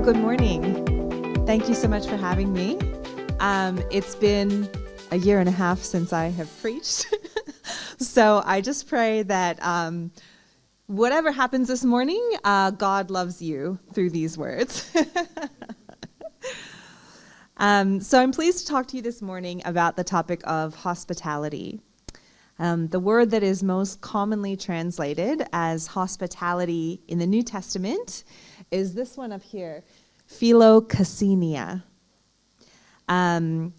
good morning. Thank you so much for having me. It's been a year and a half since I have preached. So I just pray that whatever happens this morning, God loves you through these words. So I'm pleased to talk to you this morning about the topic of hospitality. The word that is most commonly translated as hospitality in the New Testament is this one up here, philokasia. Xenos,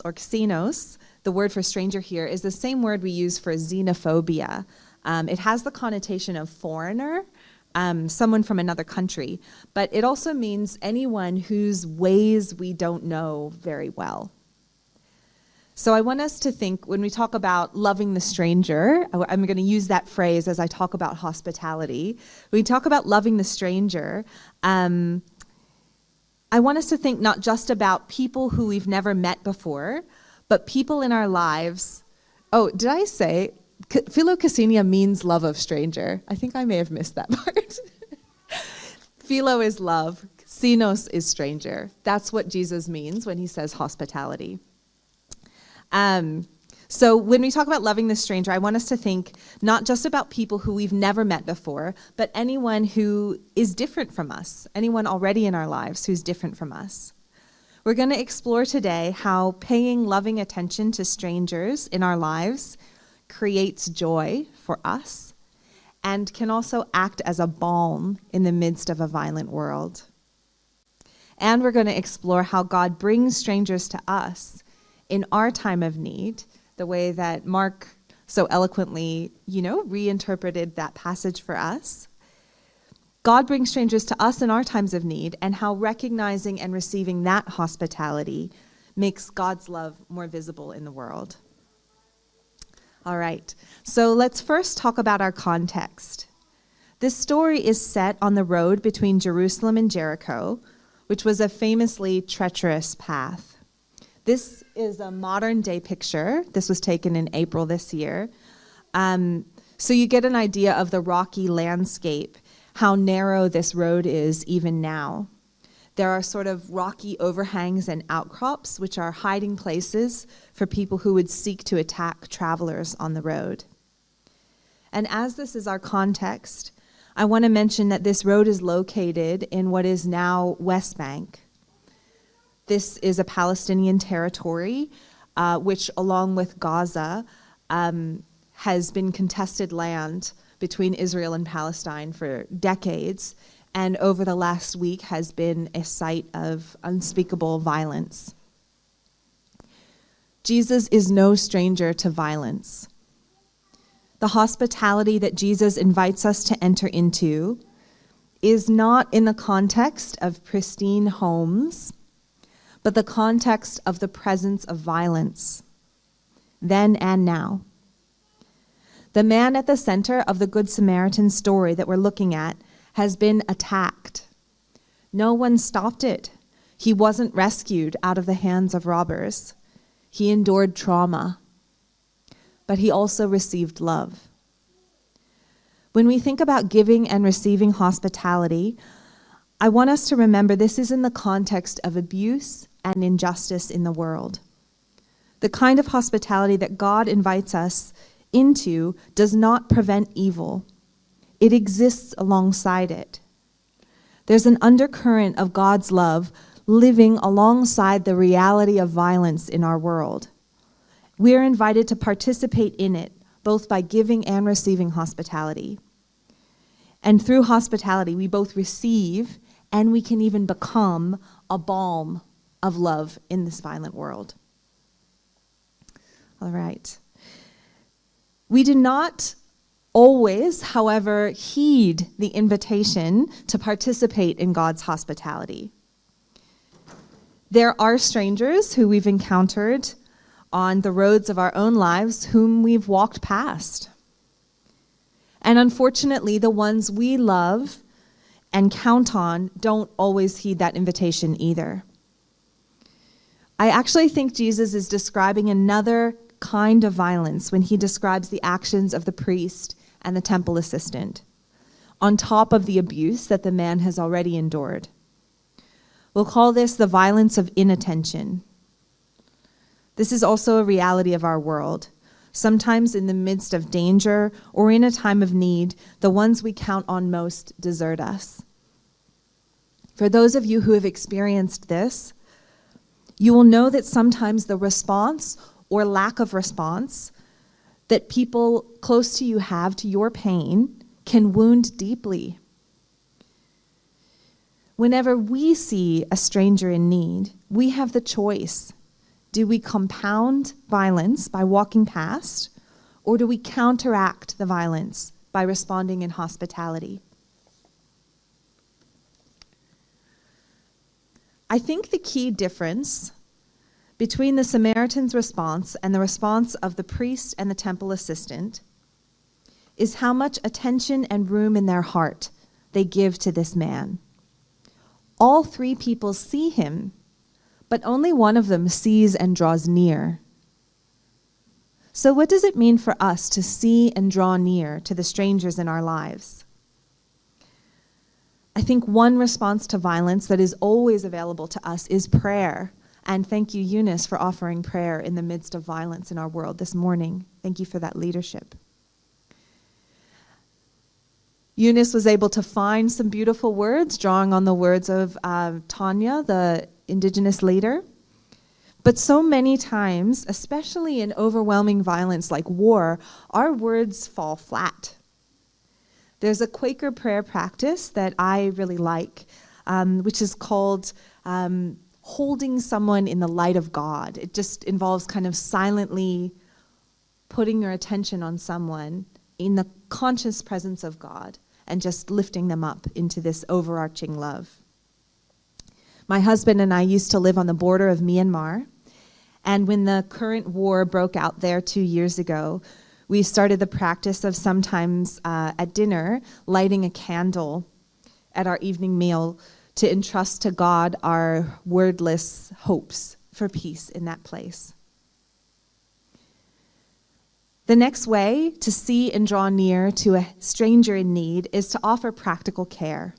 or xenos, the word for stranger here, is the same word we use for xenophobia. It has the connotation of foreigner, someone from another country, but it also means anyone whose ways we don't know very well. So I want us to think, when we talk about loving the stranger, I'm going to use that phrase as I talk about hospitality. When we talk about loving the stranger, I want us to think not just about people who we've never met before, but people in our lives. Oh, did I say philokasia means love of stranger? I think I may have missed that part. Philo is love, xenos is stranger. That's what Jesus means when he says hospitality. So when we talk about loving the stranger, I want us to think not just about people who we've never met before, but anyone who is different from us, anyone already in our lives who's different from us. We're going to explore today how paying loving attention to strangers in our lives creates joy for us and can also act as a balm in the midst of a violent world. And we're going to explore how God brings strangers to us in our time of need, the way that Mark so eloquently, reinterpreted that passage for us. God brings strangers to us in our times of need, and how recognizing and receiving that hospitality makes God's love more visible in the world. All right, so let's first talk about our context. This story is set on the road between Jerusalem and Jericho, which was a famously treacherous path. This is a modern day picture. This was taken in April this year. So you get an idea of the rocky landscape, how narrow this road is even now. There are sort of rocky overhangs and outcrops, which are hiding places for people who would seek to attack travelers on the road. And as this is our context, I want to mention that this road is located in what is now West Bank. This is a Palestinian territory, which, along with Gaza, has been contested land between Israel and Palestine for decades, and over the last week has been a site of unspeakable violence. Jesus is no stranger to violence. The hospitality that Jesus invites us to enter into is not in the context of pristine homes, but the context of the presence of violence, then and now. The man at the center of the Good Samaritan story that we're looking at has been attacked. No one stopped it. He wasn't rescued out of the hands of robbers. He endured trauma, but he also received love. When we think about giving and receiving hospitality, I want us to remember this is in the context of abuse and injustice in the world. The kind of hospitality that God invites us into does not prevent evil. It exists alongside it. There's an undercurrent of God's love living alongside the reality of violence in our world. We're invited to participate in it, both by giving and receiving hospitality. And through hospitality, we both receive and we can even become a balm of love in this violent world. All right. We do not always, however, heed the invitation to participate in God's hospitality. There are strangers who we've encountered on the roads of our own lives whom we've walked past. And unfortunately, the ones we love and count on don't always heed that invitation either. I actually think Jesus is describing another kind of violence when he describes the actions of the priest and the temple assistant. on top of the abuse that the man has already endured. We'll call this the violence of inattention. This is also a reality of our world. Sometimes in the midst of danger or in a time of need, the ones we count on most desert us. For those of you who have experienced this, you will know that sometimes the response or lack of response that people close to you have to your pain can wound deeply. Whenever we see a stranger in need, we have the choice. Do we compound violence by walking past, or do we counteract the violence by responding in hospitality? I think the key difference between the Samaritan's response and the response of the priest and the temple assistant is how much attention and room in their heart they give to this man. All three people see him, but only one of them sees and draws near. So what does it mean for us to see and draw near to the strangers in our lives? I think one response to violence that is always available to us is prayer. And thank you, Eunice, for offering prayer in the midst of violence in our world this morning. Thank you for that leadership. Eunice was able to find some beautiful words, drawing on the words of Tanya, the Indigenous leader. But so many times, especially in overwhelming violence like war, our words fall flat. There's a Quaker prayer practice that I really like, which is called holding someone in the light of God. It just involves kind of silently putting your attention on someone in the conscious presence of God and just lifting them up into this overarching love. My husband and I used to live on the border of Myanmar, and when the current war broke out there 2 years ago, we started the practice of sometimes at dinner lighting a candle at our evening meal to entrust to God our wordless hopes for peace in that place. The next way to see and draw near to a stranger in need is to offer practical care.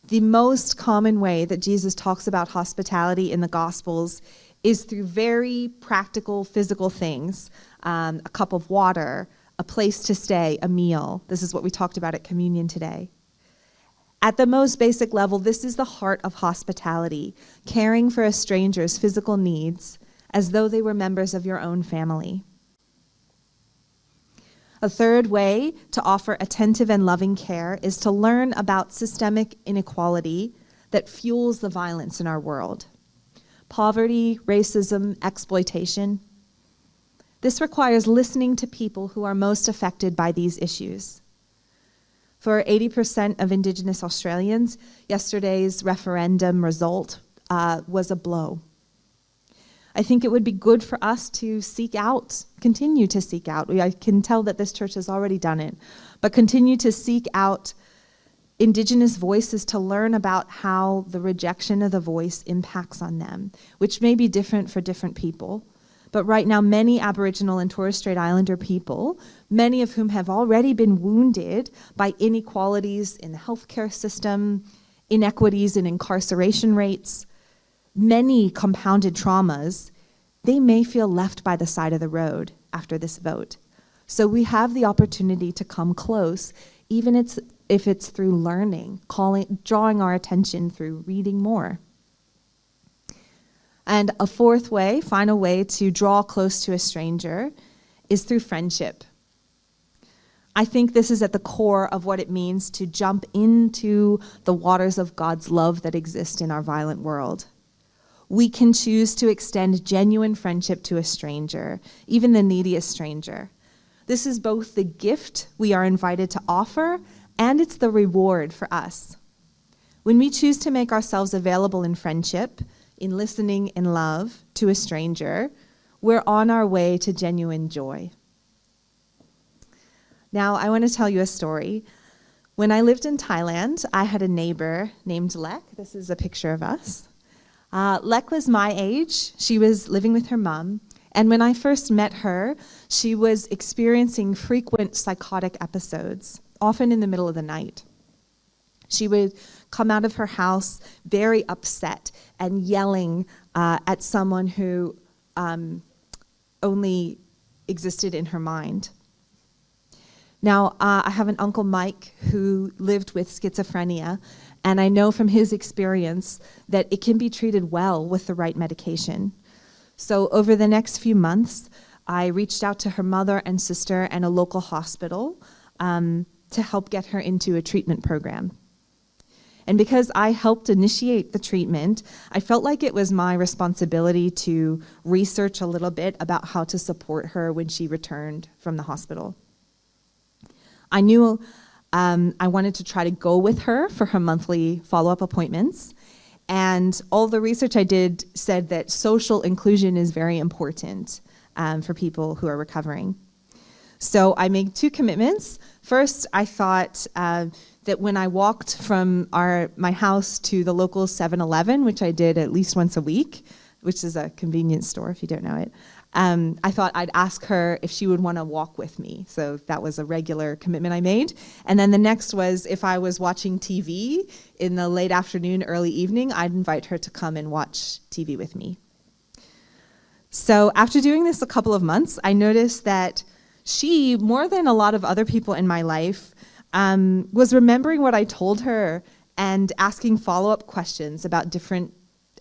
The most common way that Jesus talks about hospitality in the Gospels is through very practical, physical things. A cup of water, a place to stay, a meal. This is what we talked about at communion today. At the most basic level, this is the heart of hospitality, caring for a stranger's physical needs as though they were members of your own family. A third way to offer attentive and loving care is to learn about systemic inequality that fuels the violence in our world. Poverty, racism, exploitation. This requires listening to people who are most affected by these issues. For 80% of Indigenous Australians, yesterday's referendum result was a blow. I think it would be good for us to continue to seek out. I can tell that this church has already done it, but continue to seek out Indigenous voices to learn about how the rejection of the voice impacts on them, which may be different for different people. But right now, many Aboriginal and Torres Strait Islander people, many of whom have already been wounded by inequalities in the healthcare system, inequities in incarceration rates, many compounded traumas, they may feel left by the side of the road after this vote. So we have the opportunity to come close, even if it's through learning, drawing our attention through reading more. And a fourth way, final way to draw close to a stranger is through friendship. I think this is at the core of what it means to jump into the waters of God's love that exist in our violent world. We can choose to extend genuine friendship to a stranger, even the neediest stranger. This is both the gift we are invited to offer, and it's the reward for us. When we choose to make ourselves available in friendship, in listening in love to a stranger, we're on our way to genuine joy. Now, I want to tell you a story. When I lived in Thailand, I had a neighbor named Lek. This is a picture of us. Lek was my age. She was living with her mom. And when I first met her, she was experiencing frequent psychotic episodes. often in the middle of the night. She would come out of her house very upset and yelling at someone who only existed in her mind. Now, I have an Uncle Mike who lived with schizophrenia, and I know from his experience that it can be treated well with the right medication. So over the next few months, I reached out to her mother and sister and a local hospital to help get her into a treatment program. And because I helped initiate the treatment, I felt like it was my responsibility to research a little bit about how to support her when she returned from the hospital. I knew I wanted to try to go with her for her monthly follow-up appointments. And all the research I did said that social inclusion is very important for people who are recovering. So I made 2 commitments. First, I thought that when I walked from my house to the local 7-Eleven, which I did at least once a week, which is a convenience store if you don't know it, I thought I'd ask her if she would want to walk with me. So that was a regular commitment I made. And then the next was if I was watching TV in the late afternoon, early evening, I'd invite her to come and watch TV with me. So after doing this a couple of months, I noticed that she, more than a lot of other people in my life, was remembering what I told her and asking follow-up questions about different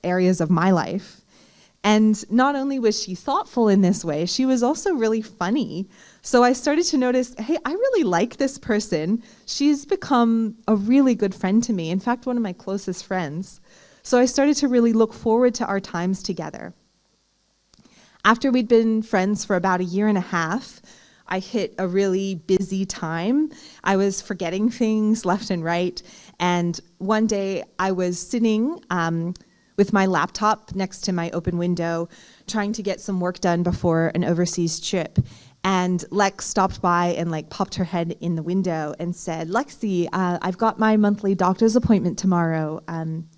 areas of my life. And not only was she thoughtful in this way, she was also really funny. So I started to notice, hey, I really like this person. She's become a really good friend to me. In fact, one of my closest friends. So I started to really look forward to our times together. After we'd been friends for about 1.5 years, I hit a really busy time. I was forgetting things left and right. And one day I was sitting with my laptop next to my open window, trying to get some work done before an overseas trip. And Lex stopped by and popped her head in the window and said, "Lexie, I've got my monthly doctor's appointment tomorrow.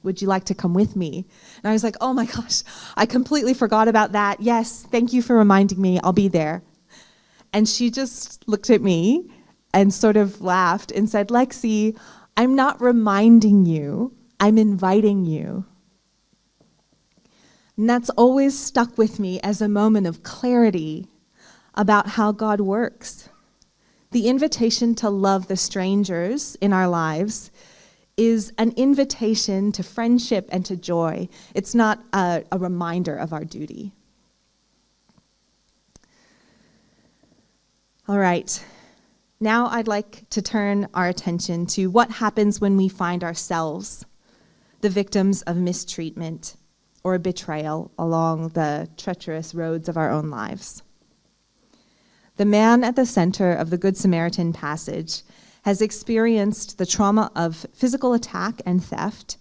Would you like to come with me?" And I was like, oh my gosh, I completely forgot about that. Yes, thank you for reminding me. I'll be there. And she just looked at me and sort of laughed and said, "Lexie, I'm not reminding you, I'm inviting you." And that's always stuck with me as a moment of clarity about how God works. The invitation to love the strangers in our lives is an invitation to friendship and to joy. It's not a reminder of our duty. All right, now I'd like to turn our attention to what happens when we find ourselves the victims of mistreatment or betrayal along the treacherous roads of our own lives. The man at the center of the Good Samaritan passage has experienced the trauma of physical attack and theft,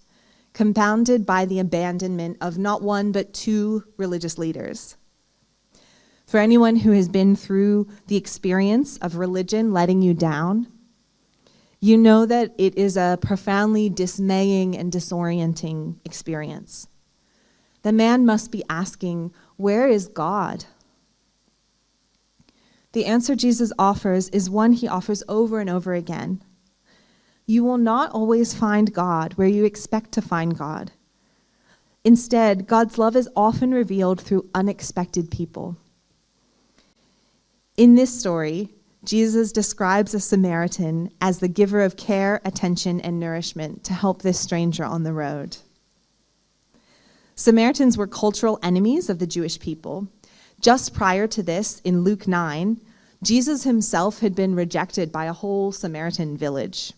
compounded by the abandonment of not one but 2 religious leaders. For anyone who has been through the experience of religion letting you down, you know that it is a profoundly dismaying and disorienting experience. The man must be asking, where is God? The answer Jesus offers is one he offers over and over again. You will not always find God where you expect to find God. Instead, God's love is often revealed through unexpected people. In this story, Jesus describes a Samaritan as the giver of care, attention, and nourishment to help this stranger on the road. Samaritans were cultural enemies of the Jewish people. Just prior to this, in Luke 9, Jesus himself had been rejected by a whole Samaritan village.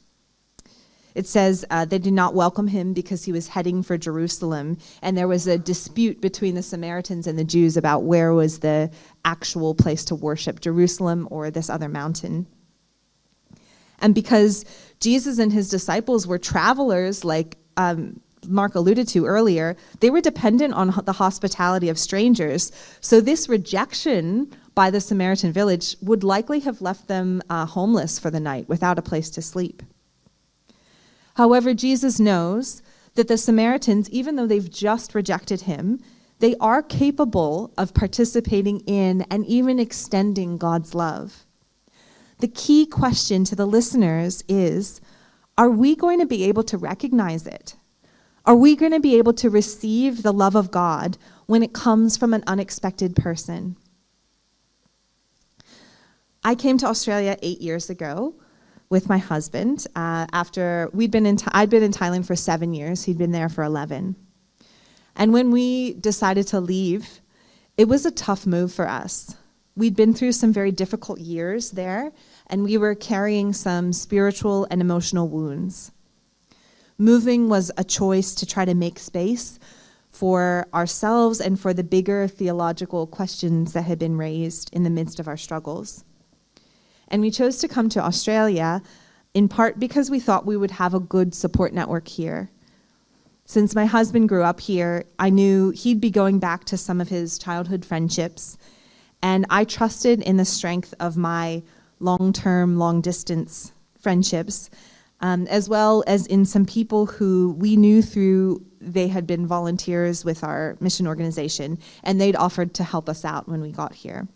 It says they did not welcome him because he was heading for Jerusalem, and there was a dispute between the Samaritans and the Jews about where was the actual place to worship, Jerusalem or this other mountain. And because Jesus and his disciples were travelers, like Mark alluded to earlier, they were dependent on the hospitality of strangers. So this rejection by the Samaritan village would likely have left them homeless for the night without a place to sleep. However, Jesus knows that the Samaritans, even though they've just rejected him, they are capable of participating in and even extending God's love. The key question to the listeners is, are we going to be able to recognize it? Are we going to be able to receive the love of God when it comes from an unexpected person? I came to Australia 8 years ago with my husband after I'd been in Thailand for 7 years. He'd been there for 11. And when we decided to leave, it was a tough move for us. We'd been through some very difficult years there, and we were carrying some spiritual and emotional wounds. Moving was a choice to try to make space for ourselves and for the bigger theological questions that had been raised in the midst of our struggles. And we chose to come to Australia in part because we thought we would have a good support network here. Since my husband grew up here, I knew he'd be going back to some of his childhood friendships, and I trusted in the strength of my long-term, long-distance friendships, as well as in some people who we knew through they had been volunteers with our mission organization, and they'd offered to help us out when we got here.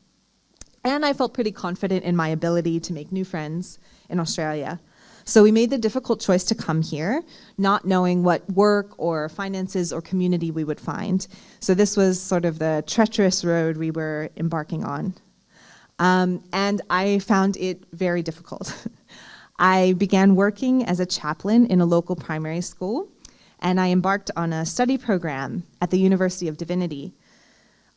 And I felt pretty confident in my ability to make new friends in Australia. So we made the difficult choice to come here, not knowing what work or finances or community we would find. So this was sort of the treacherous road we were embarking on. And I found it very difficult. I began working as a chaplain in a local primary school, and I embarked on a study program at the University of Divinity.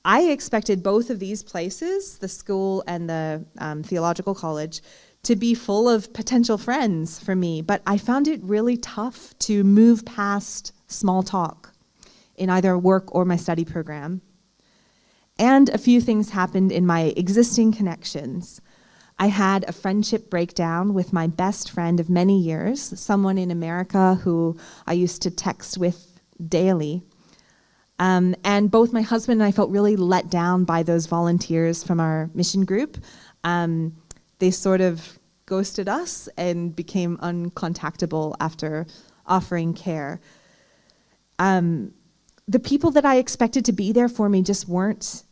I expected both of these places, the school and the theological college, to be full of potential friends for me, but I found it really tough to move past small talk in either work or my study program. And a few things happened in my existing connections. I had a friendship breakdown with my best friend of many years, someone in America who I used to text with daily. And both my husband and I felt really let down by those volunteers from our mission group. They sort of ghosted us and became uncontactable after offering care. The people that I expected to be there for me just weren't.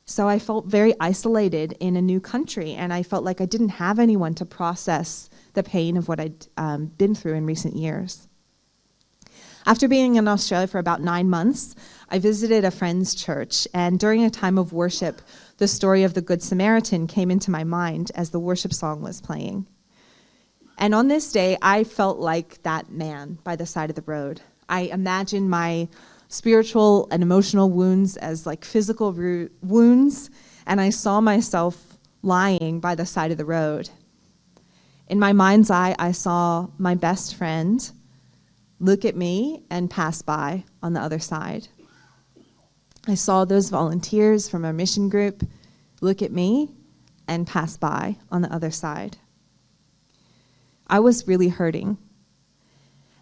So I felt very isolated in a new country, and I felt like I didn't have anyone to process the pain of what I'd been through in recent years. After being in Australia for about 9 months, I visited a friend's church, and during a time of worship, the story of the Good Samaritan came into my mind as the worship song was playing. And on this day, I felt like that man by the side of the road. I imagined my spiritual and emotional wounds as like physical wounds, and I saw myself lying by the side of the road. In my mind's eye, I saw my best friend look at me and pass by on the other side. I saw those volunteers from our mission group look at me and pass by on the other side. I was really hurting.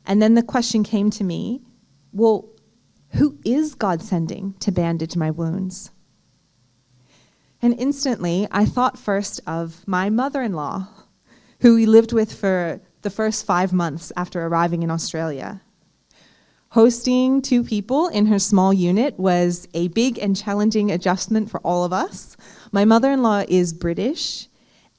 And then the question came to me, well, who is God sending to bandage my wounds? And instantly, I thought first of my mother-in-law, who we lived with for the first 5 months after arriving in Australia. Hosting 2 people in her small unit was a big and challenging adjustment for all of us. My mother-in-law is British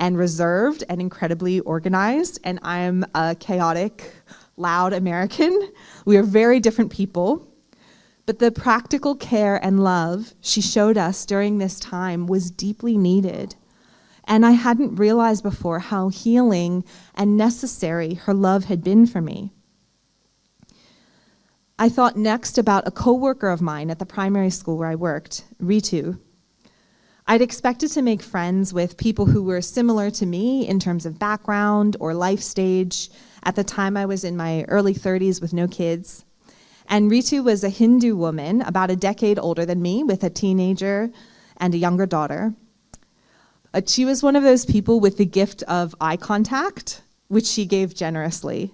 and reserved and incredibly organized, and I'm a chaotic, loud American. We are very different people. But the practical care and love she showed us during this time was deeply needed. And I hadn't realized before how healing and necessary her love had been for me. I thought next about a coworker of mine at the primary school where I worked, Ritu. I'd expected to make friends with people who were similar to me in terms of background or life stage. At the time, I was in my early 30s with no kids. And Ritu was a Hindu woman, about a decade older than me, with a teenager and a younger daughter. She was one of those people with the gift of eye contact, which she gave generously.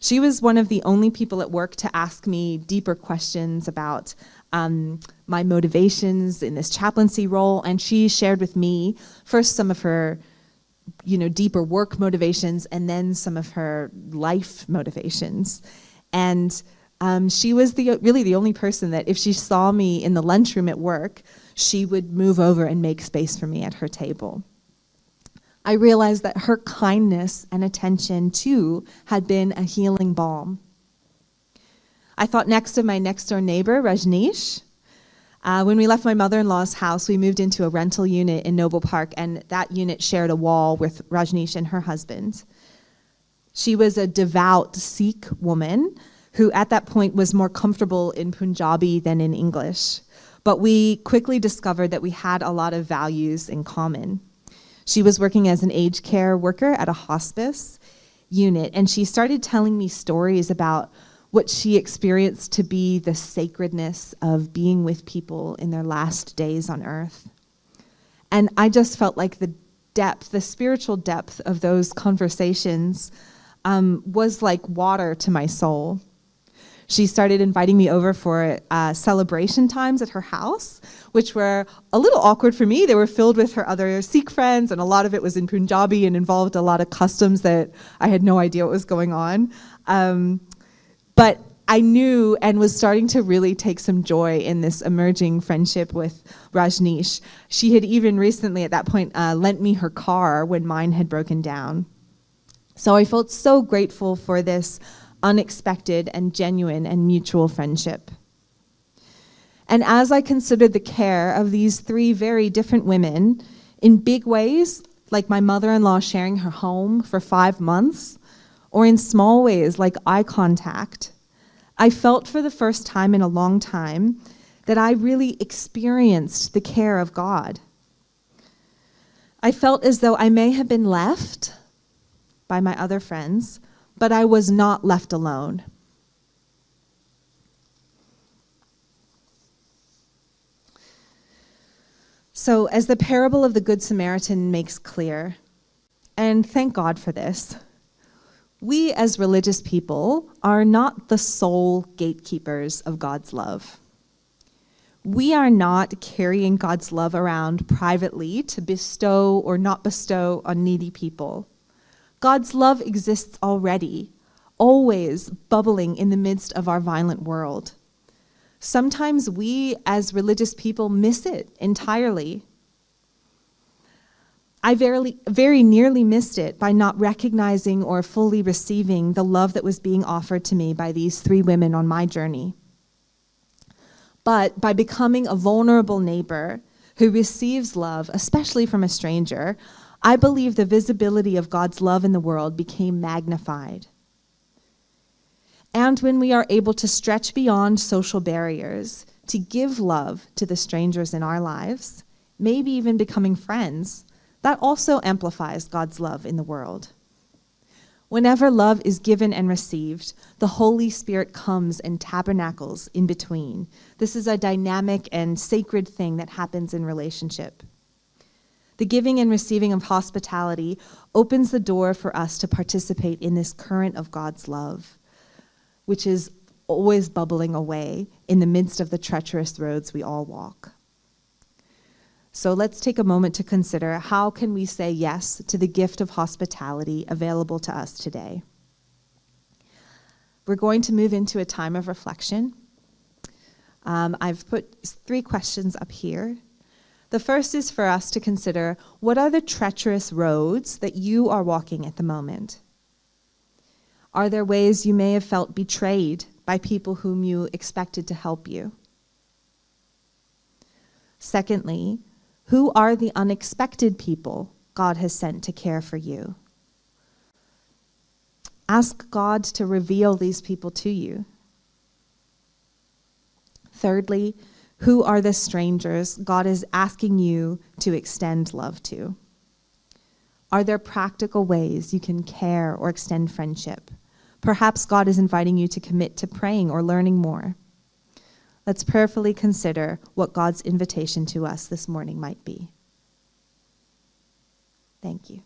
She was one of the only people at work to ask me deeper questions about my motivations in this chaplaincy role, and she shared with me first some of her, deeper work motivations, and then some of her life motivations. And she was really the only person that if she saw me in the lunchroom at work, she would move over and make space for me at her table. I realized that her kindness and attention, too, had been a healing balm. I thought next of my next-door neighbor, Rajneesh. When we left my mother-in-law's house, we moved into a rental unit in Noble Park, and that unit shared a wall with Rajneesh and her husband. She was a devout Sikh woman who at that point was more comfortable in Punjabi than in English. But we quickly discovered that we had a lot of values in common. She was working as an aged care worker at a hospice unit, and she started telling me stories about what she experienced to be the sacredness of being with people in their last days on earth. And I just felt like the depth, the spiritual depth of those conversations was like water to my soul. She started inviting me over for celebration times at her house, which were a little awkward for me. They were filled with her other Sikh friends, and a lot of it was in Punjabi and involved a lot of customs that I had no idea what was going on. But I knew and was starting to really take some joy in this emerging friendship with Rajneesh. She had even recently, at that point, lent me her car when mine had broken down. So I felt so grateful for this unexpected and genuine and mutual friendship. And as I considered the care of these three very different women, in big ways, like my mother-in-law sharing her home for 5 months, or in small ways like eye contact, I felt for the first time in a long time that I really experienced the care of God. I felt as though I may have been left by my other friends, but I was not left alone. So, as the parable of the Good Samaritan makes clear, and thank God for this, we as religious people are not the sole gatekeepers of God's love. We are not carrying God's love around privately to bestow or not bestow on needy people. God's love exists already, always bubbling in the midst of our violent world. Sometimes we as religious people miss it entirely. I very nearly missed it by not recognizing or fully receiving the love that was being offered to me by these three women on my journey. But by becoming a vulnerable neighbor who receives love, especially from a stranger, I believe the visibility of God's love in the world became magnified. And when we are able to stretch beyond social barriers to give love to the strangers in our lives, maybe even becoming friends, that also amplifies God's love in the world. Whenever love is given and received, the Holy Spirit comes and tabernacles in between. This is a dynamic and sacred thing that happens in relationship. The giving and receiving of hospitality opens the door for us to participate in this current of God's love, which is always bubbling away in the midst of the treacherous roads we all walk. So let's take a moment to consider, how can we say yes to the gift of hospitality available to us today? We're going to move into a time of reflection. I've put 3 questions up here. The first is for us to consider, what are the treacherous roads that you are walking at the moment? Are there ways you may have felt betrayed by people whom you expected to help you? Secondly, who are the unexpected people God has sent to care for you? Ask God to reveal these people to you. Thirdly, who are the strangers God is asking you to extend love to? Are there practical ways you can care or extend friendship? Perhaps God is inviting you to commit to praying or learning more. Let's prayerfully consider what God's invitation to us this morning might be. Thank you.